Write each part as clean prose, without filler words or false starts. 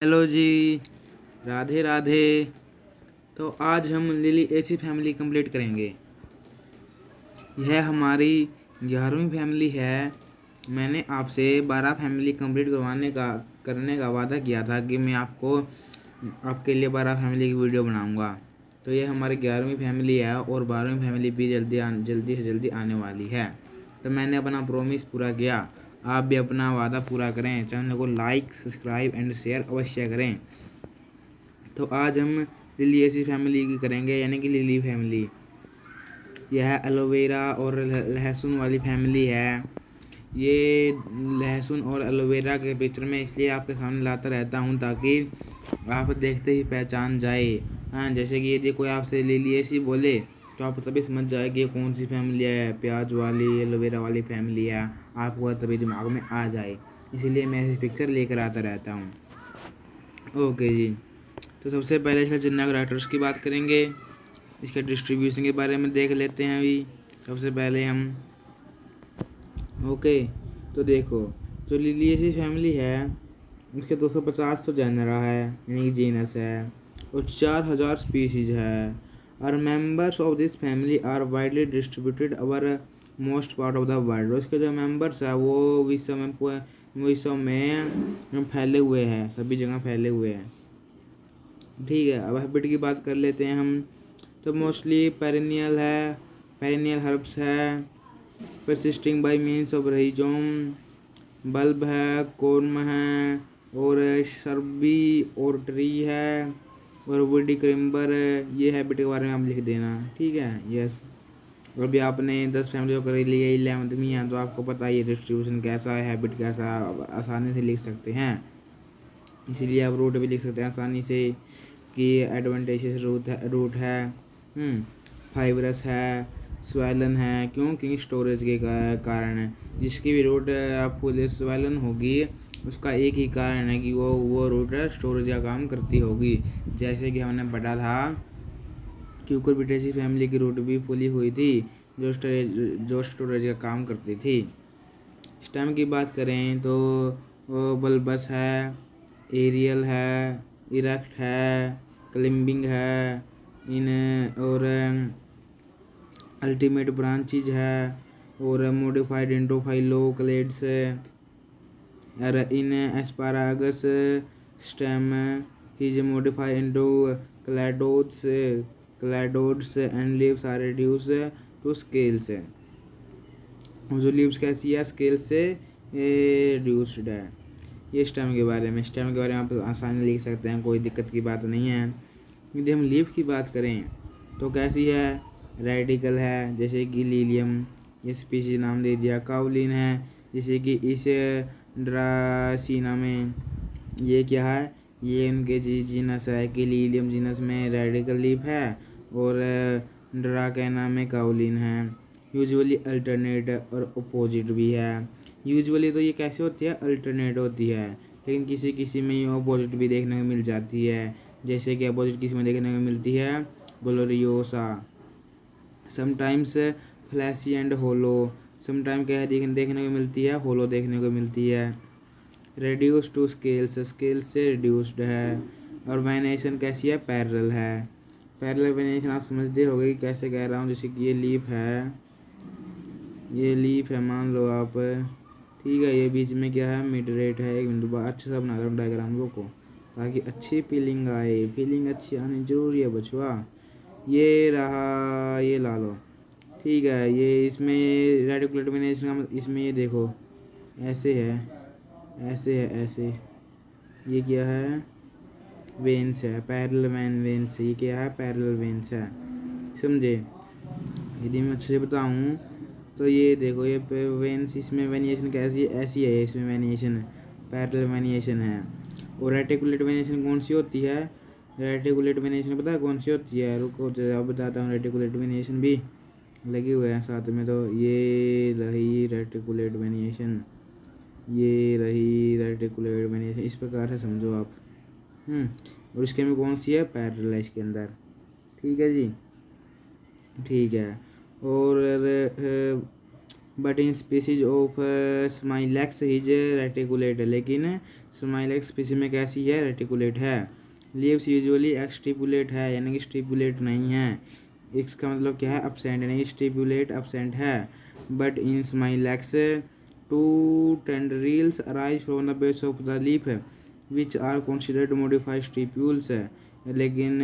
Hello जी, राधे राधे। तो आज हम लिली एसी फैमिली कंप्लीट करेंगे। यह हमारी 11वीं फैमिली है। मैंने आपसे 12 फैमिली कंप्लीट करने का वादा किया था कि मैं आपके लिए 12 फैमिली की वीडियो बनाऊंगा। तो ये हमारी 11वीं फैमिली है और 12वीं फैमिली भी जल्दी से जल्दी आने वाली है। तो मैंने अपना प्रॉमिस पूरा किया। आप भी अपना वादा पूरा करें। चैनल को लाइक, सब्सक्राइब एंड शेयर अवश्य करें। तो आज हम लिली ऐसी फैमिली की करेंगे, यानी कि लिली फैमिली। यह एलोवेरा और लहसुन वाली फैमिली है। ये लहसुन और एलोवेरा के पिक्चर में इसलिए आपके सामने लाता रहता हूँ ताकि आप देखते ही पहचान जाए। हाँ, जैसे कि यदि कोई आपसे लिली ऐसी बोले तो आप तभी समझ जाए कि ये कौन सी फैमिली है। प्याज वाली, एलोवेरा वाली फैमिली है, आपको तभी दिमाग में आ जाए। इसीलिए मैं ऐसी पिक्चर लेकर आता रहता हूँ। ओके जी। तो सबसे पहले इसका जिन्ना राइटर्स की बात करेंगे। इसके डिस्ट्रीब्यूशन के बारे में देख लेते हैं अभी। सबसे पहले हम ओके। तो देखो, जो लिलियसी फैमिली है उसके 250 तो जेनरा है, यानी कि जीनस है, और 4000 स्पीसीज है। और members of this family are widely distributed over most part of the world. उसके जो मेंबर्स है वो विश्व में फैले हुए हैं, सभी जगह फैले हुए हैं। ठीक है, अब हैबिट की बात कर लेते हैं हम। तो मोस्टली पेरिनियल हर्ब्स है, persisting by means of rhizome. Bulb है, कोर्म है, और शर्बी और ट्री है, और वुडी क्रिम्बर है। ये हैबिट के बारे में आप लिख देना, ठीक है। यस, अभी आपने 10 फैमिली को कर लिया, 11th में है तो आपको पता ही है डिस्ट्रीब्यूशन कैसा है, हैबिट कैसा है, आप आसानी से लिख सकते हैं। इसीलिए आप रूट भी लिख सकते हैं आसानी से कि एडवांटेजेस रूट है, फाइबरस है, स्वेलन है। क्यों? क्योंकि स्टोरेज के कारण है। जिसकी भी रूट आपको स्वेलन होगी उसका एक ही कारण है कि वो रूट स्टोरेज का काम करती होगी। जैसे कि हमने पढ़ा था क्यूकुरबिटेसी फैमिली की रूट भी फुली हुई थी जो स्टोरेज का काम करती थी। स्टेम की बात करें तो वो बल्बस है, एरियल है, इरेक्ट है, क्लिम्बिंग है, इन और अल्टीमेट ब्रांचेज है, और मोडिफाइड इंटू फाइलोक्लेट्स और in asparagus stem is modified into cladodes and leaves are reduce to scales. जो लीव्स कैसी है, स्केल से रिड्यूस्ड है। ये स्टेम के बारे में आप आसानी लिख सकते हैं, कोई दिक्कत की बात नहीं है। यदि हम लीफ की बात करें तो कैसी है, रेडिकल है, जैसे कि लीलियम, ये स्पीशीज नाम दे दिया। काउलिन है, जैसे कि इस ड्रासीना में। ये क्या है, ये उनके जीनस है कि लीलियम जीनस में रेडिकल लीफ है, और ड्राकेना में काउलिन है। यूजुअली अल्टरनेट और अपोजिट भी है। यूजुअली तो ये कैसे होती है, अल्टरनेट होती है, लेकिन किसी किसी में ये अपोजिट भी देखने को मिल जाती है। जैसे कि अपोजिट किसी में देखने को मिलती है, gloriosa. Sometimes flashy and hollow, sometime क्या है देखने को मिलती है, होलो देखने को मिलती है। रेड्यूस टू स्केल्स, स्केल से रिड्यूस्ड है। और वेनेशन कैसी है, पैरेलल है। पैरेलल वेनेशन आप समझते होगे कि कैसे कह रहा हूँ। जैसे कि ये लीफ है मान लो आप, ठीक है। ये बीच में क्या है, मिड रेट है। एक बिंदु अच्छे से बना रहा हूँ डायग्राम को ताकि अच्छी फीलिंग आए। फीलिंग अच्छी आनी जरूरी है बचवा। ये रहा, ये ला लो, ठीक है। ये इसमें रेडिकुलेट वेनेशन का इसमें ये देखो ऐसे है, ऐसे है, ऐसे। ये क्या है, वेन्स है, पैरेलल वेन्स। ये क्या है, पैरेलल वेन्स है, समझे। यदि मैं अच्छे से बताऊँ तो ये देखो, ये वेन्स, इसमें वेनिएशन कैसी है, ऐसी है। इसमें वेनिएशन है, पैरेलल वेनिएशन है। और रेटिकुलेट वेनिएशन कौन सी होती है, रेटिकुलेट वेनिएशन पता है कौन सी होती है? रुको जरा बताता हूँ। रेटिकुलेट वेनिएशन भी लगे हुए हैं साथ में। तो ये रही रेटिकुलेट वेनिएशन, ये रही रेटिकुलेट वेनिएशन, इस प्रकार से समझो आप। और इसके में कौन सी है, पैरेलल है इसके अंदर, ठीक है जी, ठीक है। और but in species of Smilax is reticulate, लेकिन स्माइलैक्स स्पीसी में कैसी है, रेटिकुलेट है। लीव्स यूजुअली एक्सटिपुलेट है, यानी कि स्टिपुलेट नहीं है। इसका मतलब क्या है, absent, यानी स्टिपुलेट absent है। But in smilax two tendrils arise from the base of the leaf which are considered modified stipules है। लेकिन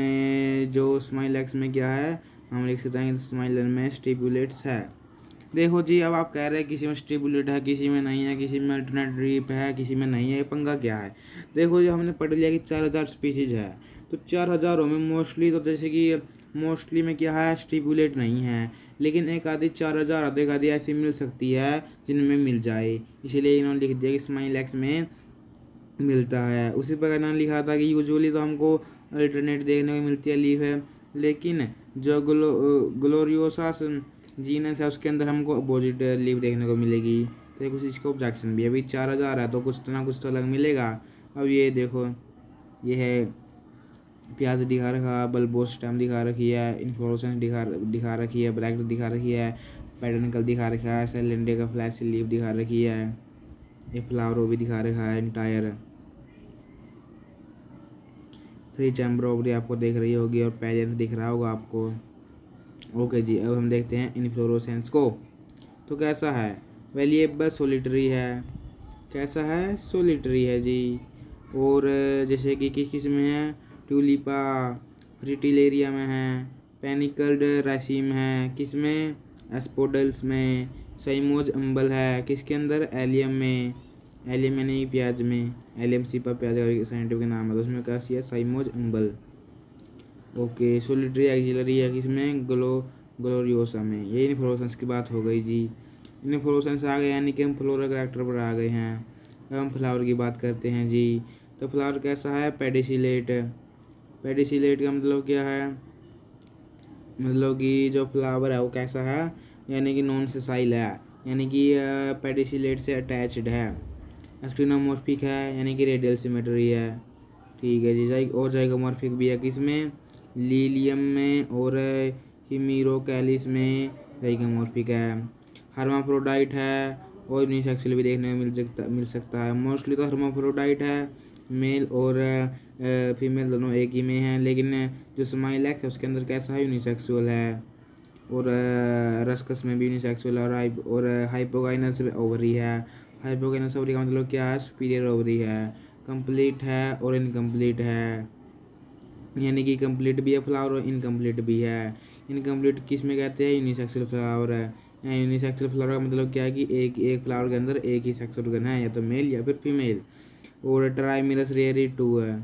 जो स्माइलैक्स में क्या है, हम लिख सकते हैं स्माइलर में स्टिपुलेट्स है। देखो जी, अब आप कह रहे हैं किसी में स्टिपुलेट है, किसी में नहीं है, किसी में अल्टरनेट ड्रिप है, किसी में नहीं है, ये पंगा क्या है। देखो जी, हमने पढ़ लिया कि 4000 स्पीसीज है, तो 4000 में मोस्टली, तो जैसे कि मोस्टली में क्या है, स्टिपुलेट नहीं है, लेकिन एक आधी 4000 आधे आधी ऐसी मिल सकती है जिनमें मिल जाए, इसीलिए इन्होंने लिख दिया कि स्माइलैक्स में मिलता है। उसी प्रकार ना लिखा था कि यूजुअली तो हमको अल्टरनेट देखने को मिलती है, लीफ है, लेकिन जो ग्लोरियोसा जीनस है उसके अंदर हमको अपोजिट लीफ देखने को मिलेगी। तो एक उसी इसका ऑब्जेक्शन भी है, अभी 4000 है तो कुछ तो ना कुछ तो अलग मिलेगा। अब ये देखो, ये है प्याज दिखा रखा, बल्बोस स्टेम दिखा रखी है, इन्फ्लोरेसेंस दिखा रखी है, ब्रैकेट दिखा रखी है, पेडनिकल दिखा रखा है, सेलेंडे का फ्लैश लीफ दिखा रखी है, ये फ्लावर भी दिखा रखा है, इंटायर 3 चैम्बर ओवरी आपको देख रही होगी, और पेजेंट दिख रहा होगा आपको। ओके जी, अब हम देखते हैं इन्फ्लोरेसेंस को। तो कैसा है, वेलिएबल सोलिटरी है, कैसा है, सोलिटरी है जी। और जैसे कि किस में है, ट्यूलिपा फ्रिटिलेरिया में है, पेनिकल्ड रैसीम है, किस में, एस्पोडल्स में, साइमोज अम्बल है, किसके अंदर, एलियम में, एलियम में नहीं, प्याज में, एलियम सीपा प्याज का साइंटिफिक नाम है, तो उसमें क्या है, साइमोज अम्बल। ओके, सोलिटरी एक्सिलरी है किसमें, ग्लोरियोसा में। ये इन्फ्लोरेसेंस की बात हो गई जी। इन्फ्लोरेसेंस आ गए, यानी कि हम फ्लोरल कैरेक्टर पर आ गए हैं। अब हम फ्लावर की बात करते हैं जी। तो फ्लावर कैसा है, पेडिसिलेट। पेडिसिलेट का मतलब क्या है, मतलब कि जो फ्लावर है वो कैसा है, यानी कि नॉन सेसाइल है, यानी कि पेडिसिलेट से अटैच्ड है। एक्टिनोमॉर्फिक है, यानी कि रेडियल सिमेट्री है। ठीक है जी, और जाइगोमॉर्फिक भी है किसमें, लीलियम में, और हिमीरोकैलिस में जाइगोमॉर्फिक है। हर्माफ्रोडाइट है, और यूनिसेक्सुअल भी देखने को मिल सकता है। मोस्टली तो हर्माफ्रोडाइट है, मेल और फीमेल दोनों एक ही में हैं, लेकिन जो स्माइलैक्स है उसके अंदर कैसा है, यूनिसेक्सुअल है। और रस्कस में भी यूनिसेक्सुअल है, और हाइपोगाइनस ओवरी है। हाइपोगाइनस ओवरी का मतलब क्या है, सुपीरियर ओवरी है। कंप्लीट है और इनकम्प्लीट है, यानी कि कंप्लीट भी है फ्लावर और इनकम्प्लीट भी है। इनकम्प्लीट किस में कहते हैं, यूनिसेक्सुअल फ्लावर है। यूनिसेक्सुअल फ्लावर का मतलब क्या है कि एक फ्लावर के अंदर एक ही सेक्स ऑर्गन है, या तो मेल या फिर फीमेल। और ट्राइमेरस रेयरी 2 है,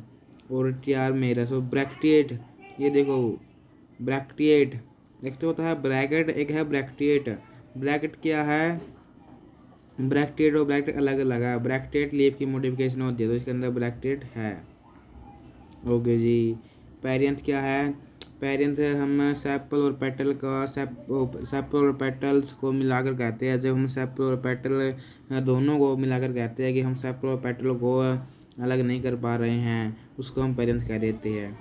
और ट्रियामेरस और ब्रैक्टिएट। ये देखो ब्रैक्टिएट, एक तो होता है ब्रैकेट, एक है ब्रैक्टिएट। ब्रैकेट क्या है, ब्रैक्टिएट और ब्रैकेट अलग अलग है। ब्रैक्टिएट लीफ की मॉडिफिकेशन होती है, तो इसके अंदर ब्रैक्टिएट है। ओके जी, पेरियंथ क्या है, पेरियंथ हम सेपल और पेटल का सेपल और पेटल्स को मिलाकर कहते हैं। जब हम सेपल और पेटल दोनों को मिलाकर कहते हैं कि हम सेपल और पेटल को अलग नहीं कर पा रहे हैं, उसको हम पेरियंथ कह देते हैं।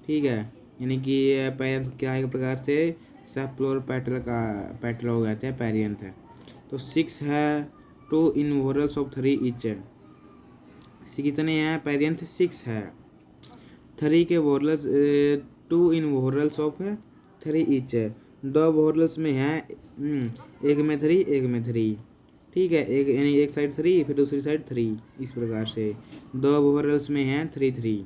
ठीक है, यानी कि पेरियंथ क्या है, एक प्रकार से सेपल और पेटल को कहते हैं पेरियंथ है। तो 6 है, 2 इनवोरल्स ऑफ 3 ईच। कितने हैं, पेरियंथ 6 है। 3 के वोरल्स, 2 इन वोरल्स ऑफ 3 ईच। 2 वोरल्स में है, एक में 3 एक में 3। ठीक है, एक यानी एक साइड 3 फिर दूसरी साइड 3, इस प्रकार से 2 वोरल्स में हैं 3।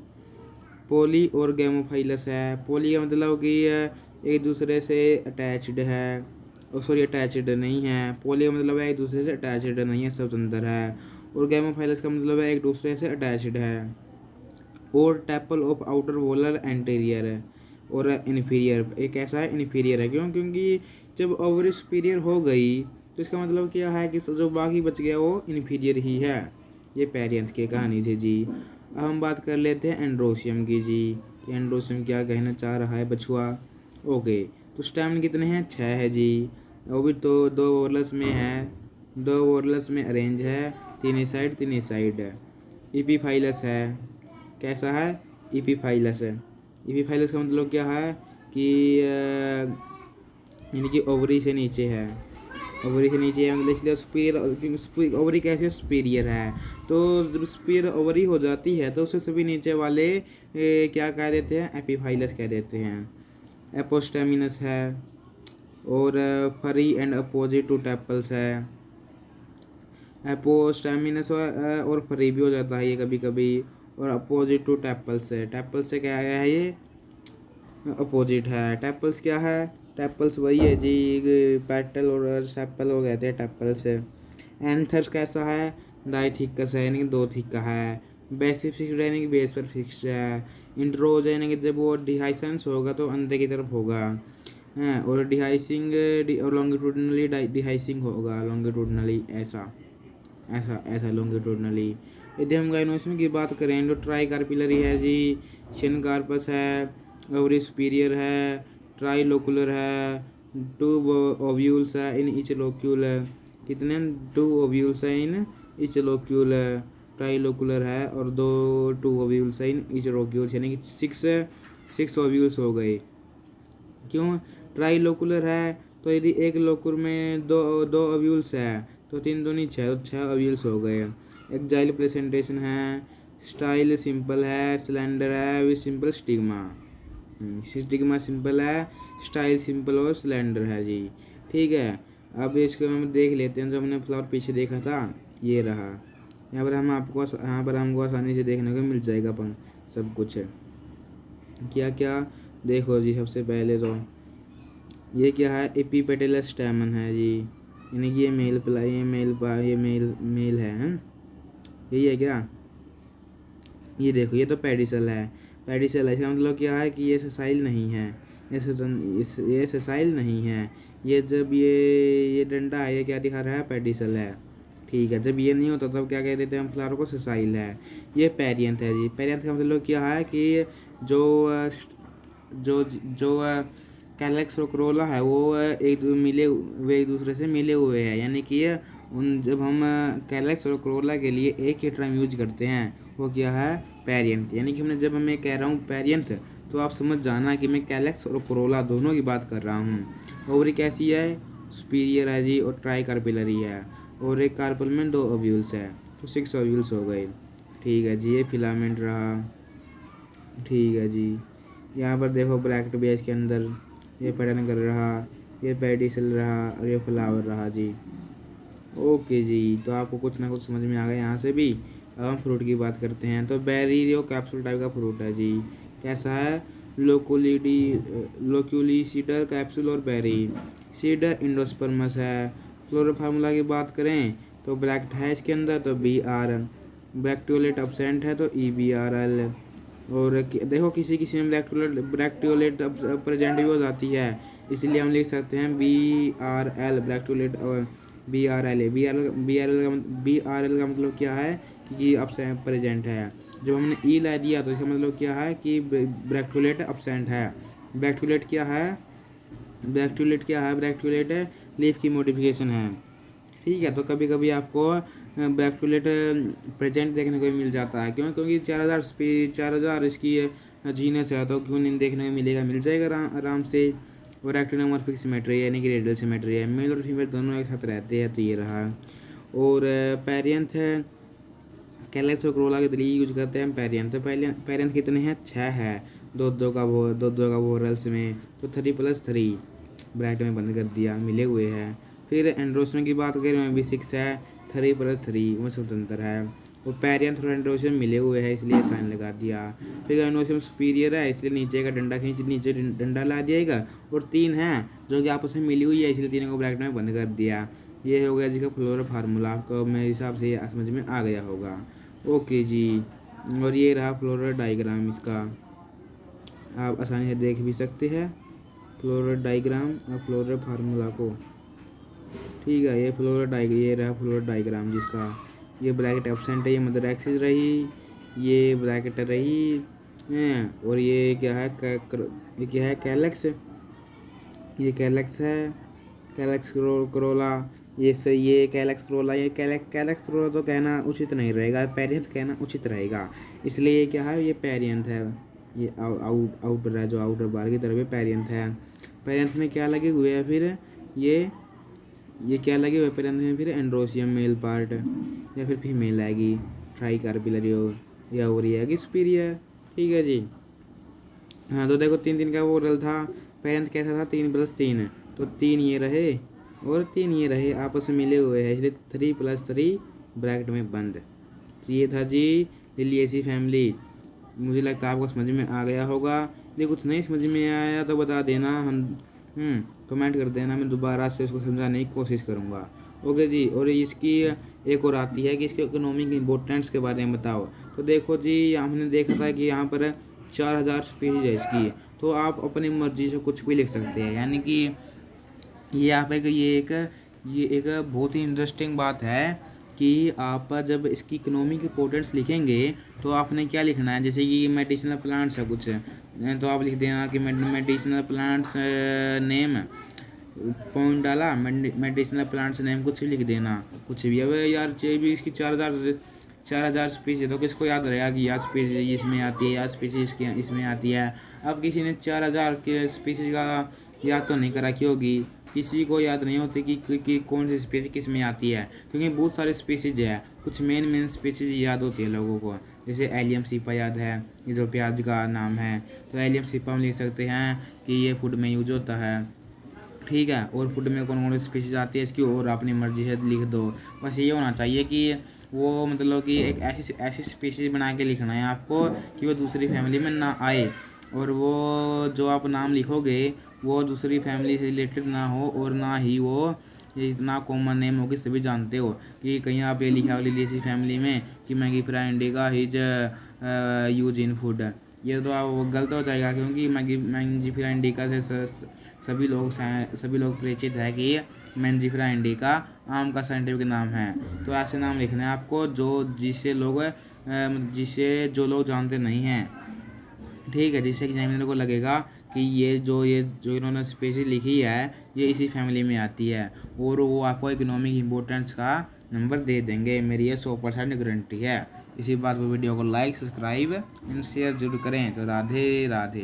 पोली और गैमोफाइलस है। पोली का मतलब कि एक दूसरे से अटैच्ड है, सॉरी अटैच्ड नहीं है। पोली का मतलब है एक दूसरे से अटैच्ड नहीं है, स्वतंत्र है। और गैमोफाइलस का मतलब है एक दूसरे से अटैच्ड है। और tepal of outer volar anterior है, और इन्फीरियर एक ऐसा है, इन्फीरियर है। क्योंकि जब ओवरी सुपीरियर हो गई तो इसका मतलब क्या है कि जो बाकी बच गया वो इन्फीरियर ही है। ये पेरियंथ की कहानी थी जी। अब हम बात कर लेते हैं एंड्रोसियम की जी। एंड्रोसियम क्या कहना चाह रहा है बछुआ। ओके, तो स्टेम कितने हैं, 6 है जी। वो भी तो 2 वोरल्स में है, 2 वोरल्स में अरेंज है, तीन साइड है। इपीफाइलस है, कैसा है, इपीफाइलस है। इपीफाइलस का मतलब क्या है कि यानी कि ओवरी से नीचे है। ओवरी से नीचे है, मतलब इसलिए सुपीरियर ओवरी कैसे सुपीरियर है। तो जब सुपीरियर ओवरी हो जाती है तो उसे सभी नीचे वाले क्या कह देते हैं, एपीफाइलस कह देते हैं। एपोस्टेमिनस है, और फरी एंड अपोजिट टू टेपल्स है। एपोस्टेमिनस और फरी भी हो जाता है ये कभी कभी, और अपोजिट टू टेपल्स है। टेपल्स से क्या है, ये अपोजिट है। टेपल्स क्या है, टेपल्स वही है जी, पेटल और सेपल हो गए थे टेपल्स से। एंथर्स कैसा है, डाइथिकस है, यानी कि दो थिक्का है। बेसिक फिक्स्ड यानी कि बेस पर फिक्स्ड है। इंट्रोज यानी कि जब वो डिहाइसेंस होगा तो अंदर की तरफ होगा, हैं। और डिहाइसिंग और लॉन्गिट्यूडनली डिहाइसिंग होगा, लॉन्गिट्यूडनली ऐसा ऐसा ऐसा लॉन्गिट्यूडनली। यदि हम गाइनोसिस की बात करें तो ट्राई कार्पिलरी है जी, शिनकार्पस है, ओवरी सुपीरियर है, ट्राइलोकुलर है, टू ओव्यूल्स है इन ईच लोक्यूल है। कितने, टू ओव्यूल्स है इन ईच लोक्यूल है। ट्राइलोकुलर है और टू ओव्यूल्स है इन ईच लोक्यूल्स, यानी कि सिक्स ओव्यूल्स हो गए। क्यों, ट्राइलोकुलर है तो यदि एक लोकुर में दो दो ओव्यूल्स है तो तीन दूनी छः, तो छः ओव्यूल्स हो गए। एक्जाइल प्रेजेंटेशन है, स्टाइल सिंपल है, सिलेंडर है with simple stigma. Stigma simple है, स्टाइल सिंपल और सिलेंडर है जी। ठीक है, अब इसको हम देख लेते हैं। जो हमने फ्लावर पीछे देखा था ये रहा। यहाँ पर हमको आसानी से देखने को मिल जाएगा अपन सब कुछ है। क्या क्या देखो जी, सबसे पहले तो ये क्या है, एपीपेटलस स्टैमन है जी, यानी कि ये मेल है, यही है क्या। ये देखो, ये तो पेडिसल है। पेडिसल है, इसका मतलब क्या है कि ये सेसाइल नहीं है, ये सेसाइल नहीं है। ये जब ये डंडा है, ये क्या दिखा रहा है, पेडिसल है। ठीक है, जब ये नहीं होता तब क्या कह देते हैं हम फ्लावर को, सेसाइल है। ये पेरियंथ है जी। पेरियंथ का मतलब क्या है कि जो जो कैलेक्स और क्रोला है वो एक दूसरे से मिले हुए हैं, यानी कि जब हम कैलेक्स और क्रोला के लिए एक ही टर्म यूज करते हैं वो क्या है, पेरियंथ। यानी कि जब मैं कह रहा हूँ पेरियंथ तो आप समझ जाना कि मैं कैलेक्स और क्रोला दोनों की बात कर रहा हूँ। ओवरी कैसी है, सुपीरियर है जी, और ट्राई कार्पिलरी है, और एक कार्पल में दो ओव्यूल्स है, तो 6 ओव्यूल्स हो गए। ठीक है जी, ये फिलामेंट रहा। ठीक है जी, यहाँ पर देखो ब्रैकेट बेस के अंदर ये पैटर्न कर रहा, ये पेडिसल रहा, और ये फ्लावर रहा जी। ओके जी, तो आपको कुछ ना कुछ समझ में आ गया यहाँ से भी। अब हम फ्रूट की बात करते हैं। तो बेरी जो कैप्सूल टाइप का फ्रूट है जी, कैसा है, लोक्यूलिसीडर कैप्सूल और बेरी। सीड इंडोस्पर्मस है। फ्लोरल फार्मूला की बात करें तो ब्रैकेट है इसके अंदर तो BR, ब्रैक्टियोलेट अब्सेंट है तो EBRL। और देखो किसी किसी में ब्रैक्टियोलेट प्रेजेंट भी हो जाती है, इसलिए हम लिख सकते हैं BRL, ब्रैक्टियोलेट BRL। BRL का मतलब क्या है कि अब्सेंट प्रेजेंट है। जब हमने ई ला दिया तो इसका मतलब क्या है कि ब्रैक्टियोलेट अब्सेंट है। ब्रैक्टियोलेट क्या है, ब्रैक्टियोलेट लीफ की मॉडिफिकेशन है। ठीक है, तो कभी कभी आपको ब्रैक्टियोलेट प्रेजेंट देखने को मिल जाता है। क्योंकि 4000 इसकी जीनस है, तो क्यों नहीं देखने को मिलेगा, मिल जाएगा आराम से। और एक्टिनोमॉर्फिक सिमेट्री यानी कि रेडियल सिमेट्री है, मेल और फीमेल दोनों एक साथ रहते हैं, तो ये रहा। और पेरियंथ है, कैलेक्स और क्रोला के तरीके यूज करते हैं पेरियंथ। तो पेरियंथ कितने हैं, 6 है, दो का वोरल्स में, तो 3+3 ब्रैकेट में बंद कर दिया, मिले हुए हैं। फिर एंड्रोस्टन की बात करें में भी 6 है, 3+3 वो स्वतंत्र है। वो पेरियंथ और एंड्रोस्टन मिले हुए हैं इसलिए साइन लगा दिया। फिर एंड्रोस्टन सुपीरियर है इसलिए नीचे का डंडा खींच नीचे डंडा ला दिएगा, और 3 है जो कि आपस में मिली हुई है इसलिए तीनों को ब्रैकेट में बंद कर दिया। ये हो गया जिसका फ्लोरल फार्मूला, आपको मेरे हिसाब से ये समझ में आ गया होगा। ओके जी, और ये रहा फ्लोरल डायग्राम इसका, आप आसानी से देख भी सकते हैं फ्लोरल डायग्राम और फ्लोरल फार्मूला को। ठीक है, ये रहा फ्लोरल डायग्राम जिसका ये ब्रैकेट एब्सेंट है, ये मदर एक्सिस रही, ये ब्रैकेट रही हैं, और ये क्या है, कैलेक्स, ये कैलेक्स है, कैलेक्स क्रोला। ये कैलेक्स क्रोला, ये कैलेक्स क्रोला तो कहना उचित नहीं रहेगा, पेरियंथ कहना उचित रहेगा। इसलिए ये क्या है, ये पेरियंथ है, ये आउटर है, जो आउटर बार की तरफ ये पेरियंथ है। पेरियंथ में क्या लगे हुए हैं फिर, ये ये क्या लगे वेपर में, फिर एंड्रोसियम मेल पार्ट या फिर फीमेल आएगी, ट्राई कार्पिलरी या ओवरी आएगी सुपीरियर। ठीक है जी। हाँ तो देखो 3 3 का वो रल था, पेरेंट कैसा था 3+3, तो 3 ये रहे और 3 ये रहे, आपस में मिले हुए हैं, इसलिए 3+3 ब्रैकेट में बंद। तो ये था जी लिलिएसी फैमिली। मुझे लगता है आपको समझ में आ गया होगा। यदि कुछ नहीं समझ में आया तो बता देना, हम कमेंट कर देना, मैं दोबारा से उसको समझाने की कोशिश करूँगा। ओके जी। और इसकी एक और आती है कि इसके इकोनॉमिक इम्पोर्टेंस के बारे में बताओ। तो देखो जी, हमने देखा था कि यहाँ पर 4000 स्पीशीज है इसकी, तो आप अपनी मर्जी से कुछ भी लिख सकते हैं, यानी कि ये आप ये एक बहुत ही इंटरेस्टिंग बात है कि आप जब इसकी इकोनॉमिक इम्पोर्टेंस लिखेंगे तो आपने क्या लिखना है, जैसे कि मेडिसिनल प्लांट्स है कुछ, तो आप लिख देना कि मेडिसिनल प्लांट्स नेम, पॉइंट डाला, मेडिसिनल प्लांट्स नेम कुछ भी लिख देना, कुछ भी। अब यार चाहिए भी इसकी 4000 स्पीसीज, तो किसको याद रहेगा कि यह स्पीसीज इसमें आती है, यह स्पीसीज इसमें आती है। अब किसी ने 4000 के स्पीसीज का याद तो नहीं करा रखी होगी, किसी को याद नहीं होती कि कौन सी स्पीसीज किस में आती है, क्योंकि बहुत सारे स्पीसीज है। कुछ मेन स्पीसीज याद होती है लोगों को, जैसे एलियम सीपा याद है, ये जो प्याज का नाम है, तो एलियम सीपा हम लिख सकते हैं कि ये फूड में यूज होता है। ठीक है, और फूड में कौन कौन सी स्पीसीज आती है इसकी, और अपनी मर्जी से लिख दो। बस ये होना चाहिए कि वो मतलब कि एक ऐसी स्पीसीज बना के लिखना है आपको कि वो दूसरी फैमिली में ना आए, और वो जो आप नाम लिखोगे वो दूसरी फैमिली से रिलेटेड ना हो, और ना ही वो ये इतना कॉमन नेम हो कि सभी जानते हो कि कहीं आप ये लिखा हो लिलिएसी फैमिली में कि Mangifera indica his use in food, ये तो आप गलत हो जाएगा, क्योंकि मैंगीफेरा इंडिका से सभी लोग परिचित है कि मैंगीफेरा इंडिका आम का साइंटिफिक नाम है। तो ऐसे नाम लिखने हैं आपको जिसे जो लोग जानते नहीं हैं। ठीक है, जिससे एग्जामिनर को लगेगा कि ये जो इन्होंने स्पीशीज लिखी है ये इसी फैमिली में आती है, और वो आपको इकोनॉमिक इम्पोर्टेंस का नंबर दे देंगे। मेरी ये 100% गारंटी है। इसी बात पर वीडियो को लाइक, सब्सक्राइब एंड शेयर जरूर करें। तो राधे राधे।